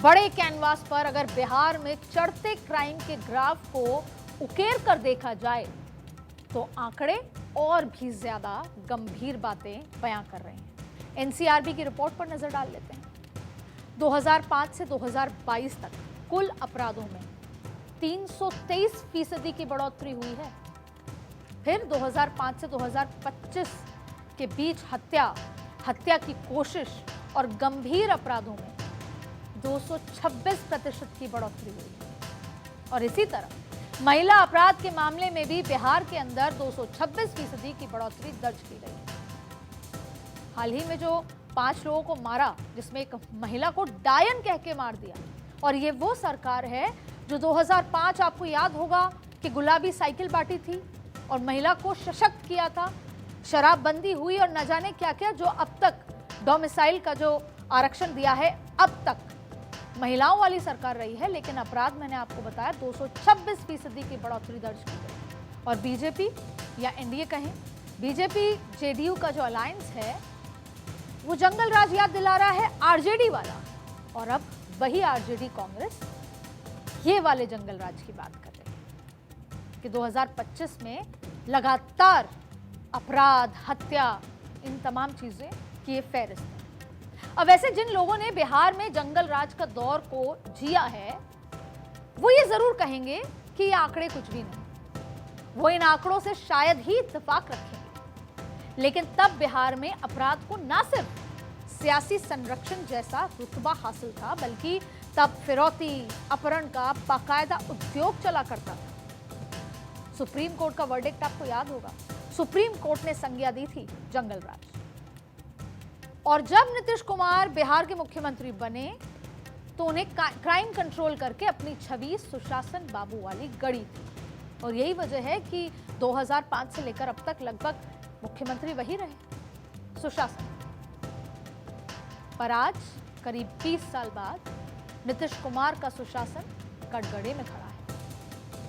बड़े कैनवास पर अगर बिहार में चढ़ते क्राइम के ग्राफ को उकेर कर देखा जाए तो आंकड़े और भी ज्यादा गंभीर बातें बयां कर रहे हैं। एनसीआरबी की रिपोर्ट पर नजर डाल लेते हैं। 2005 से 2022 तक कुल अपराधों में 323% की बढ़ोतरी हुई है। फिर 2005 से 2025 के बीच हत्या की कोशिश और गंभीर अपराधों में 226% की बढ़ोतरी हुई। और इसी तरह महिला अपराध के मामले में भी बिहार के अंदर 226% की बढ़ोतरी दर्ज की गई। हाल ही में जो 5 लोगों को मारा, जिसमें एक महिला को डायन कह के मार दिया, और ये वो सरकार है जो 2005 आपको याद होगा कि गुलाबी साइकिल बांटी थी और महिला को सशक्त किया था, शराबबंदी हुई और न जाने क्या क्या, जो अब तक डोमिसाइल का जो आरक्षण दिया है, अब तक महिलाओं वाली सरकार रही है। लेकिन अपराध मैंने आपको बताया 226% की बढ़ोतरी दर्ज की गई। और बीजेपी या एनडीए कहें, बीजेपी जेडीयू का जो अलायंस है वो जंगल राज याद दिला रहा है आरजेडी वाला, और अब वही आरजेडी कांग्रेस ये वाले जंगल राज की बात कर रही है कि 2025 में लगातार अपराध, हत्या, इन तमाम चीजें की ये फेहरिस्त है। अब वैसे जिन लोगों ने बिहार में जंगल राज का दौर को जिया है वो ये जरूर कहेंगे कि ये आंकड़े कुछ भी नहीं, वो इन आंकड़ों से शायद ही इत्तेफाक रखेंगे। लेकिन तब बिहार में अपराध को न सिर्फ सियासी संरक्षण जैसा रुतबा हासिल था, बल्कि तब फिरौती, अपहरण का बाकायदा उद्योग चला करता था। सुप्रीम कोर्ट का वर्डिक्ट आपको याद होगा। सुप्रीम कोर्ट ने संज्ञा दी थी जंगल राज, और जब नीतीश कुमार बिहार के मुख्यमंत्री बने तो उन्हें क्राइम कंट्रोल करके अपनी छवि सुशासन बाबू वाली गढ़ी थी। और यही वजह है कि 2005 से लेकर अब तक लगभग मुख्यमंत्री वही रहे, सुशासन। पर आज करीब 20 साल बाद नीतीश कुमार का सुशासन कटघरे में खड़ा है,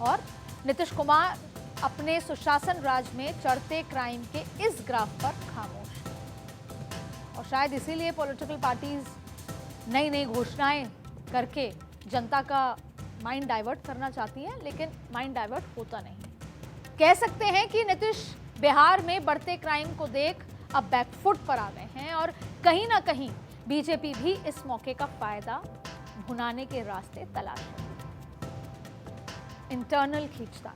और नीतीश कुमार अपने सुशासन राज में चढ़ते क्राइम के इस ग्राफ पर खामोश है। और शायद इसीलिए पॉलिटिकल पार्टीज नई नई घोषणाएं करके जनता का माइंड डाइवर्ट करना चाहती हैं, लेकिन माइंड डाइवर्ट होता नहीं। कह सकते हैं कि नीतीश बिहार में बढ़ते क्राइम को देख अब बैकफुट पर आ गए हैं, और कहीं ना कहीं बीजेपी भी इस मौके का फायदा भुनाने के रास्ते तलाश रही है। इंटरनल खींचतान।